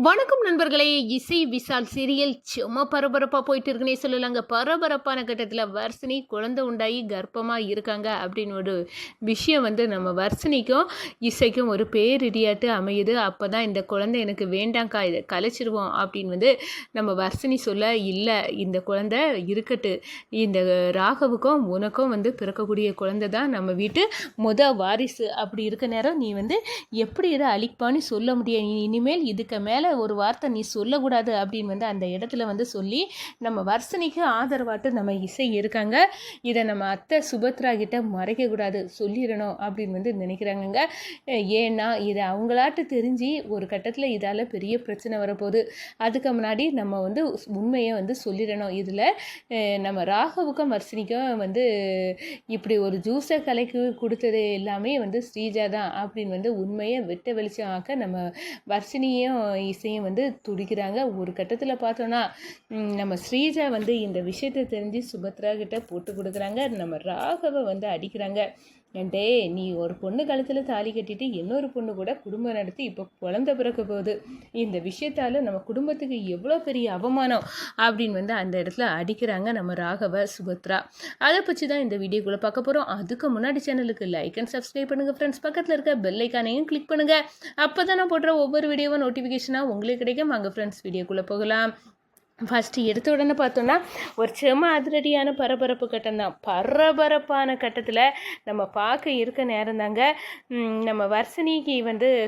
வணக்கம் நண்பர்களே. இசை விசால் சீரியல் சும்மா பரபரப்பாக போயிட்டு இருக்குன்னே சொல்லலாங்க. பரபரப்பான கட்டத்தில் வர்ஷினி குழந்தை உண்டாகி கர்ப்பமாக இருக்காங்க அப்படின்னு ஒரு விஷயம் நம்ம வர்ஷினிக்கும் இசைக்கும் ஒரு பேரிடியாட்டு அமையுது. அப்போ தான் இந்த குழந்தை எனக்கு வேண்டாங்க்கா, இதை கலைச்சிருவோம் அப்படின்னு நம்ம வர்ஷினி சொல்ல, இல்லை இந்த குழந்தை இருக்கட்டு, இந்த ராகவுக்கும் உனக்கும் பிறக்கக்கூடிய குழந்தை தான் நம்ம வீட்டு வாரிசு. அப்படி இருக்க நேரம் நீ எப்படி இதை அழிப்பான்னு சொல்ல முடியும். இனிமேல் இதுக்கு மேலே ஒரு வார்த்தை நீ சொல்லக்கூடாது அப்படின்னு அந்த இடத்துல சொல்லி நம்ம வர்ஷினிக்கு ஆதரவாட்டு நம்ம இசை இருக்காங்க. இதை நம்ம அத்தை சுபத்ரா கிட்ட மறைக்கக்கூடாது, சொல்லிடணும் அப்படின்னு நினைக்கிறாங்கங்க. ஏன்னா இதை அவங்களாட்டு தெரிஞ்சு ஒரு கட்டத்தில் இதால் பெரிய பிரச்சனை வரப்போகுது. அதுக்கு முன்னாடி நம்ம உண்மையை சொல்லிடணும். இதில் நம்ம ராகவுக்கும் வர்ஷினிக்கும் இப்படி ஒரு ஜூஸை கலைக்கு கொடுத்தது எல்லாமே ஸ்ரீஜா தான் அப்படின்னு உண்மையை வெட்ட வெளிச்சம் ஆக்க நம்ம வர்ஷினியும் இசையும் துடிக்கிறாங்க. ஒரு கட்டத்தில் பார்த்தோன்னா நம்ம ஸ்ரீஜா இந்த விஷயத்தை தெரிஞ்சு சுபத்ரா கிட்ட போட்டு கொடுக்குறாங்க. நம்ம ராகவை அடிக்கிறாங்க. ஏன்டே, நீ ஒரு பொண்ணு கழுத்தில் தாலி கட்டிட்டு இன்னொரு பொண்ணு கூட குடும்பம் நடத்தி இப்போ குழந்தை பிறக்க போகுது. இந்த விஷயத்தால் நம்ம குடும்பத்துக்கு எவ்வளோ பெரிய அவமானம் அப்படின்னு அந்த இடத்துல அடிக்கிறாங்க நம்ம ராகவ சுபத்ரா. அதை பற்றி தான் இந்த வீடியோக்குள்ளே பார்க்க போகிறோம். அதுக்கு முன்னாடி சேனலுக்கு லைக் அண்ட் சப்ஸ்கிரைப் பண்ணுங்கள் ஃப்ரெண்ட்ஸ். பக்கத்தில் இருக்க பெல் ஐக்கானையும் கிளிக் பண்ணுங்கள். அப்போ தான் நான் போடுற ஒவ்வொரு வீடியோவும் நோட்டிஃபிகேஷனாக உங்களுக்கு கிடைக்கும். வாங்க ஃப்ரெண்ட்ஸ், வீடியோக்குள்ளே போகலாம். ஃபஸ்ட்டு எடுத்த உடனே பார்த்தோன்னா ஒரு செம அதிரடியான பரபரப்பு கட்டம் தான். பரபரப்பான கட்டத்தில் நம்ம பார்க்க இருக்க நேரம் தாங்க நம்ம வர்ஷினிக்கு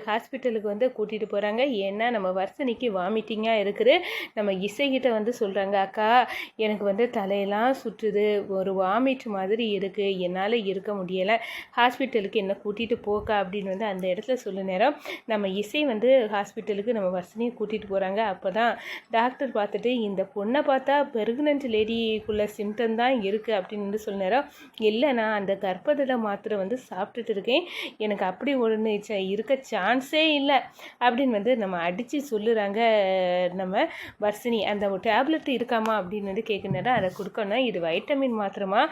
ஹாஸ்பிட்டலுக்கு கூட்டிகிட்டு போகிறாங்க. ஏன்னா நம்ம வர்ஷினிக்கு வாமிட்டிங்காக இருக்குது. நம்ம இசைக்கிட்ட சொல்கிறாங்க, அக்கா எனக்கு தலையெல்லாம் சுற்றுது, ஒரு வாமிட் மாதிரி இருக்குது, என்னால் இருக்க முடியலை, ஹாஸ்பிட்டலுக்கு என்ன கூட்டிகிட்டு போக்கா அப்படின்னு அந்த இடத்துல சொல்ல நேரம் நம்ம இசை ஹாஸ்பிட்டலுக்கு நம்ம வர்ஷினியை கூட்டிகிட்டு போகிறாங்க. அப்போ தான் டாக்டர் பார்த்துட்டு, இந்த பொண்ணை பார்த்தா பெர்குனன்ட் லேடிக்குள்ள சிம்டம் தான் இருக்குது அப்படின்னு சொல்ல நேரம், இல்லை நான் அந்த கர்ப்பதட மாத்திரை சாப்பிட்டுட்டு இருக்கேன், எனக்கு அப்படி ஒன்று இருக்க சான்ஸே இல்லை அப்படின்னு நம்ம அடித்து சொல்லுறாங்க நம்ம வர்ஷினி. அந்த டேப்லெட் இருக்காமா அப்படின்னு கேட்க நேரம், அதை கொடுக்கணும், இது வைட்டமின் மாத்திரமா,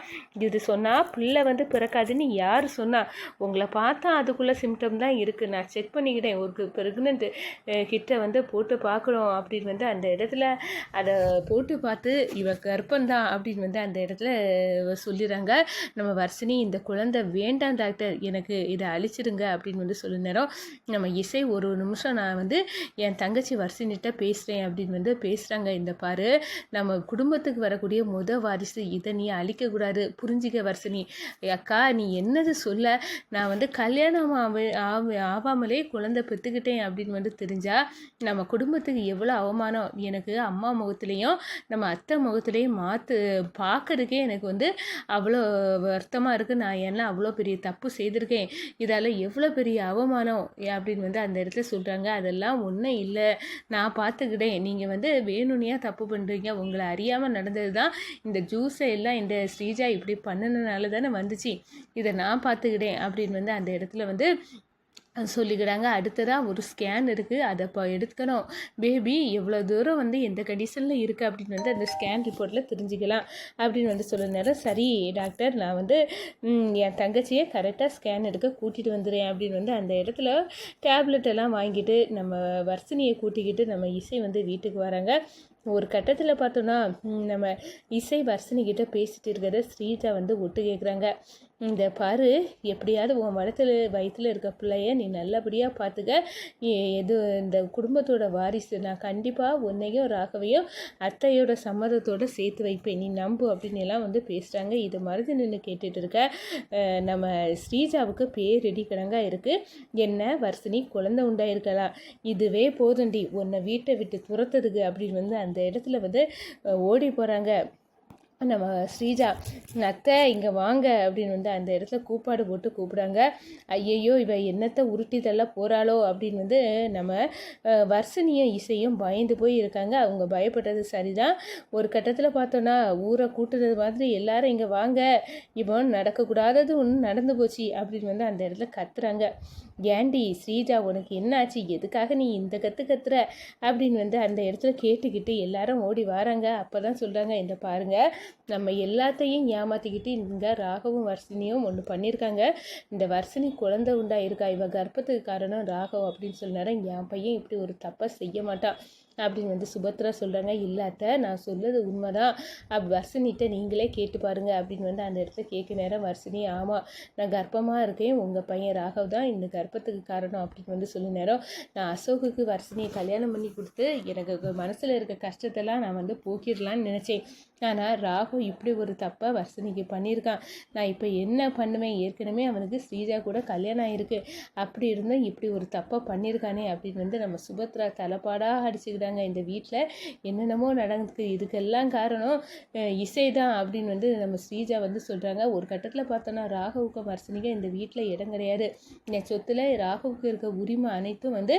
இது சொன்னால் பிள்ளை பிறக்காதுன்னு யார் சொன்னால், உங்களை பார்த்தா அதுக்குள்ளே சிம்டம் தான் இருக்குது, நான் செக் பண்ணிக்கிட்டேன், ஒரு பெர்குனன்ட் கிட்ட போட்டு பார்க்கணும் அப்படின்னு அந்த இடத்துல அதை போட்டு பார்த்து இவ கர்ப்பந்தான் அப்படின்னு அந்த இடத்துல சொல்லிடுறாங்க. நம்ம வர்ஷினி, இந்த குழந்தை வேண்டாம் டாக்டர், எனக்கு இதை அழிச்சிடுங்க அப்படின்னு சொல்ல நேரம் நம்ம இசை, ஒரு நிமிஷம் நான் என் தங்கச்சி வர்ஷினிட்ட பேசுகிறேன் அப்படின்னு பேசுகிறாங்க. இந்த பாரு, நம்ம குடும்பத்துக்கு வரக்கூடிய வாரிசு, இதை நீ அழிக்கக்கூடாது, புரிஞ்சிக்க வர்ஷினி. அக்கா நீ என்னது சொல்ல, நான் கல்யாணம் ஆகாமலே குழந்தை பெற்றுக்கிட்டேன் அப்படின்னு தெரிஞ்சா நம்ம குடும்பத்துக்கு எவ்வளோ அவமானம். எனக்கு அம்மா முகத்துலேயும் நம்ம அத்தை முகத்துலேயும் பார்க்கறதுக்கே எனக்கு அவ்வளோ வருத்தமாக இருக்குது. நான் என்ன அவ்வளோ பெரிய தப்பு செய்திருக்கேன், இதால் எவ்வளோ பெரிய அவமானம் அப்படின்னு அந்த இடத்துல சொல்கிறாங்க. அதெல்லாம் ஒன்றும் இல்லை, நான் பார்த்துக்கிட்டேன், நீங்கள் வேணும்னியாக தப்பு பண்ணுறீங்க, உங்களை அறியாமல் நடந்தது தான், இந்த ஜூஸை எல்லாம் இந்த ஸ்ரீஜா இப்படி பண்ணினால தானே வந்துச்சு, இதை நான் பார்த்துக்கிட்டேன் அப்படின்னு அந்த இடத்துல சொல்லிக்கிறாங்க. அடுத்ததாக ஒரு ஸ்கேன் இருக்குது, அதை இப்போ எடுக்கணும், பேபி எவ்வளோ தூரம் எந்த கண்டிஷனில் இருக்குது அப்படின்னு அந்த ஸ்கேன் ரிப்போர்ட்டில் தெரிஞ்சுக்கலாம் அப்படின்னு சொல்ல நேரம், சரி டாக்டர், நான் என் தங்கச்சியை கரெக்டாக ஸ்கேன் எடுக்க கூட்டிகிட்டு வந்துடுறேன் அப்படின்னு அந்த இடத்துல டேப்லெட் எல்லாம் வாங்கிட்டு நம்ம வர்ஷினியை கூட்டிக்கிட்டு நம்ம இசை வீட்டுக்கு வராங்க. ஒரு கட்டத்தில் பார்த்தோன்னா நம்ம இசை வர்ஷினிக்கிட்ட பேசிகிட்டு இருக்கிறத ஸ்ரீஜா ஒட்டு கேட்குறாங்க. இந்த பாரு, எப்படியாவது உன் வயிற்றில் இருக்க பிள்ளைய நீ நல்லபடியாக பார்த்துக்க, எது இந்த குடும்பத்தோட வாரிசு, நான் கண்டிப்பாக உன்னையும் ராகவையும் அத்தையோட சம்மதத்தோடு சேர்த்து வைப்பேன், நீ நம்பு அப்படின்னு எல்லாம் பேசுகிறாங்க. இது மருந்து நின்று கேட்டுட்டு இருக்க நம்ம ஸ்ரீஜாவுக்கு பேரெடி கிடங்காக இருக்குது. என்ன வர்ஷினி, குழந்தை உண்டாயிருக்கலாம், இதுவே போதுண்டி உன்னை வீட்டை விட்டு துரத்துறதுக்கு அப்படின்னு அந்த இடத்துல ஓடி போகிறாங்க. நம்ம ஸ்ரீஜா, அத்தை இங்கே வாங்க அப்படின்னு அந்த இடத்துல கூப்பாடு போட்டு கூப்பிடாங்க. ஐயையோ, இவ என்னத்தை உருட்டி தள்ள போகிறாளோ அப்படின்னு நம்ம வர்ஷினியும் இசையும் பயந்து போய் இருக்காங்க. அவங்க பயப்பட்டது சரிதான். ஒரு கட்டத்தில் பார்த்தோன்னா ஊரை கூட்டுறது மாதிரி எல்லாரும் இங்கே வாங்க, இவன் நடக்கக்கூடாதது ஒன்று நடந்து போச்சு அப்படின்னு அந்த இடத்துல கத்துறாங்க. ஏண்டி ஸ்ரீஜா, உனக்கு என்னாச்சு, எதுக்காக நீ இந்த கத்துற அப்படின்னு அந்த இடத்துல கேட்டுக்கிட்டு எல்லாரும் ஓடி வராங்க. அப்போ தான் சொல்கிறாங்க, இந்த பாருங்கள், நம்ம எல்லாத்தையும் ஏமாற்றிக்கிட்டு இங்கே ராகவும் வர்ஷினியும் ஒன்று பண்ணியிருக்காங்க. இந்த வர்ஷினி குழந்தை உண்டாயிருக்கா, இவ கர்ப்பத்துக்கு காரணம் ராகவ் அப்படின்னு சொன்னார, என் பையன் இப்படி ஒரு தப்பை செய்ய மாட்டான் அப்படின்னு வந்து சுபத்ரா சொல்கிறாங்க. இல்லாத நான் சொல்லுறது உண்மைதான், வர்ஷினிகிட்ட நீங்களே கேட்டு பாருங்க அப்படின்னு வந்து அந்த இடத்துல கேட்க நேரம் வர்ஷினி ஆமாம் நான் கர்ப்பமாக இருக்கேன், உங்கள் பையன் ராகவ் தான் இந்த கர்ப்பத்துக்கு காரணம் அப்படின்னு வந்து சொல்லி நேரம் நான் அசோக்குக்கு வர்ஷினியை கல்யாணம் பண்ணி கொடுத்து எனக்கு மனசில் இருக்க கஷ்டத்தெல்லாம் நான் வந்து போக்கிடலான்னு நினச்சேன். ஆனால் ராகவ் இப்படி ஒரு தப்பை வர்ஷினிக்கு பண்ணியிருக்கான். நான் இப்போ என்ன பண்ணுவேன், ஏற்கனவே அவனுக்கு ஸ்ரீஜா கூட கல்யாணம் ஆகிருக்கு, அப்படி இருந்தால் இப்படி ஒரு தப்பை பண்ணியிருக்கானே அப்படின்னு வந்து நம்ம சுபத்ரா தலைப்பாடாக அடிச்சுக்கிட்டாங்க. இந்த வீட்டில் என்னென்னமோ நடந்துக்கு, இதுக்கெல்லாம் காரணம் இசை தான் அப்படின்னு வந்து நம்ம ஸ்ரீஜா வந்து சொல்கிறாங்க. ஒரு கட்டத்தில் பார்த்தோன்னா ராகவுக்கும் வர்ஷினிக்கும் இந்த வீட்டில் இடம் கிடையாது, என் சொத்தில் ராகவுக்கு இருக்க உரிமை அனைத்தும் வந்து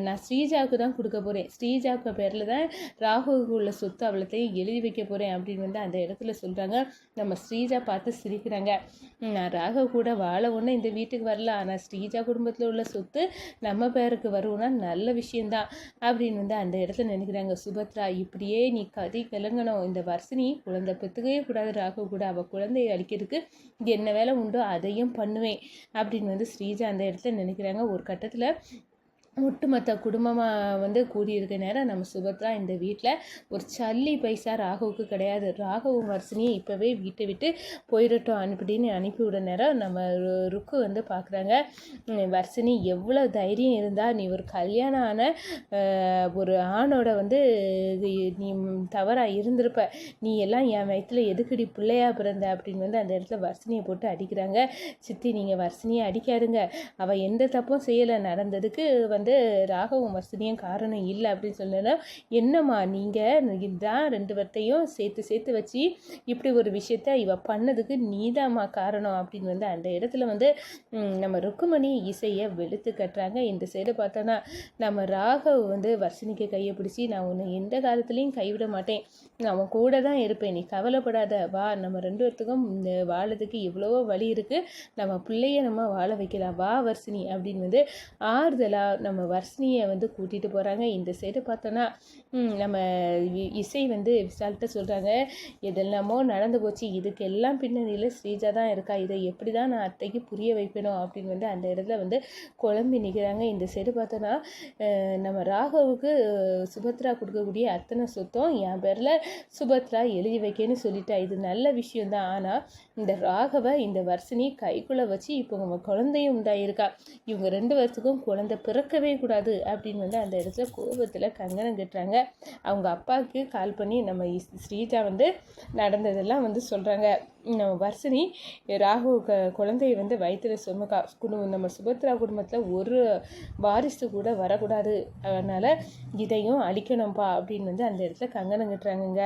நான் ஸ்ரீஜாவுக்கு தான் கொடுக்க போகிறேன், ஸ்ரீஜாவுக்கு பேரில் தான் ராகவுக்கு உள்ள சொத்து அவ்வளோத்தையும் எழுதி வைக்க போகிறேன் அப்படின்னு வந்து அந்த இடத்துல சொல்கிறாங்க. நம்ம ஸ்ரீஜா பார்த்து சிரிக்கிறாங்க. நான் ராகவ் கூட வாழ ஒன்று இந்த வீட்டுக்கு வரல, ஆனால் ஸ்ரீஜா குடும்பத்தில் உள்ள சொத்து நம்ம பேருக்கு வருவோம்னா நல்ல விஷயந்தான் அப்படின்னு வந்து அந்த இடத்துல நினைக்கிறாங்க. சுபத்ரா இப்படியே நீ கதி கிளங்கணும், இந்த வர்ஷினி குழந்தை பெற்றுக்கவே கூடாது, ராகவ் கூட அவள் குழந்தையை அழிக்கிறதுக்கு என்ன வேலை உண்டோ அதையும் பண்ணுவேன் அப்படின்னு வந்து ஸ்ரீஜா அந்த இடத்துல நினைக்கிறாங்க. ஒரு கட்டத்தில் ஒட்டுமொத்த குடும்பமாக வந்து கூடியிருக்க நேரம் நம்ம சுபத்ரா இந்த வீட்டில் ஒரு சல்லி பைசா ராகவுக்கு கிடையாது, ராகவும் வர்ஷினியை இப்போவே வீட்டை விட்டு போயிடட்டும் அப்படின்னு அனுப்பிவிட நேரம் நம்ம ருக்கு வந்து பார்க்குறாங்க. வர்ஷினி எவ்வளோ தைரியம் இருந்தால் நீ ஒரு கல்யாணம் ஆன ஒரு ஆணோட வந்து நீ தவறாக இருந்திருப்ப, நீ எல்லாம் என் வயிற்றில் எதுக்கடி பிள்ளையா பிறந்த அப்படின்னு வந்து அந்த இடத்துல வர்ஷினியை போட்டு அடிக்கிறாங்க. சித்தி நீங்கள் வர்ஷினியை அடிக்காதுங்க, அவள் எந்த தப்பும் செய்யலை, நடந்ததுக்கு வந்து ராகவும் வர்ஷினியும் காரணம் இல்லை அப்படின்னு சொன்னா, என்னம்மா நீங்கள் இதுதான் ரெண்டு பேர்த்தையும் சேர்த்து வச்சு இப்படி ஒரு விஷயத்த இவ பண்ணதுக்கு நீதாம்மா காரணம் அப்படின்னு வந்து அந்த இடத்துல வந்து நம்ம ருக்குமணி இசையை வெளுத்து கட்டுறாங்க. இந்த சைடு பார்த்தோன்னா நம்ம ராகவ் வந்து வர்ஷினிக்கு கையை பிடிச்சி நான் உன்னை எந்த காலத்துலேயும் கைவிட மாட்டேன், அவன் கூட தான் இருப்பேன், நீ கவலைப்படாத, வா நம்ம ரெண்டு பேர்த்துக்கும் வாழறதுக்கு எவ்வளவோ வழி இருக்குது, நம்ம பிள்ளைய நம்ம வாழ வைக்கலாம், வா வர்ஷினி அப்படின்னு வந்து ஆறுதலாக நம்ம வர்ஷினியை வந்து கூட்டிகிட்டு போகிறாங்க. இந்த சைடு பார்த்தோன்னா நம்ம இசை வந்து விசால்கிட்ட சொல்கிறாங்க, எதெல்லாமோ நடந்து போச்சு, இதுக்கெல்லாம் பின்னணியில் ஸ்ரீஜா தான் இருக்கா, இதை எப்படி தான் நான் அத்தைக்கு புரிய வைக்கணும் அப்படின்னு வந்து அந்த இடத்துல வந்து குழம்பி நிற்கிறாங்க. இந்த சைடு பார்த்தோன்னா நம்ம ராகவுக்கு சுபத்ரா கொடுக்கக்கூடிய அத்தனை சொத்தும் என் பேரில் சுபத்ரா எழுதி வைக்கன்னு சொல்லிட்டா, இது நல்ல விஷயந்தான். ஆனால் இந்த ராகவை இந்த வர்ஷினி கைக்குள்ளே வச்சு இப்போ அவங்க குழந்தையும் உண்டாயிருக்கா, இவங்க ரெண்டு வருஷத்துக்கும் குழந்தை பிறக்கவே கூடாது அப்படின்னு வந்து அந்த இடத்துல கோபத்தில் கங்கணம் கட்டுறாங்க. அவங்க அப்பாவுக்கு கால் பண்ணி நம்ம ஸ்ரீஜா வந்து நடந்ததெல்லாம் வந்து சொல்கிறாங்க. நம்ம வர்ஷினி ராகு குழந்தையை வந்து வயிற்றுல சுமக்கா, நம்ம சுபத்ரா குடும்பத்தில் ஒரு வாரிசு கூட வரக்கூடாது, அதனால் இதையும் அழிக்கணும்ப்பா அப்படின்னு வந்து அந்த இடத்துல கங்கணம் கட்டுறாங்கங்க.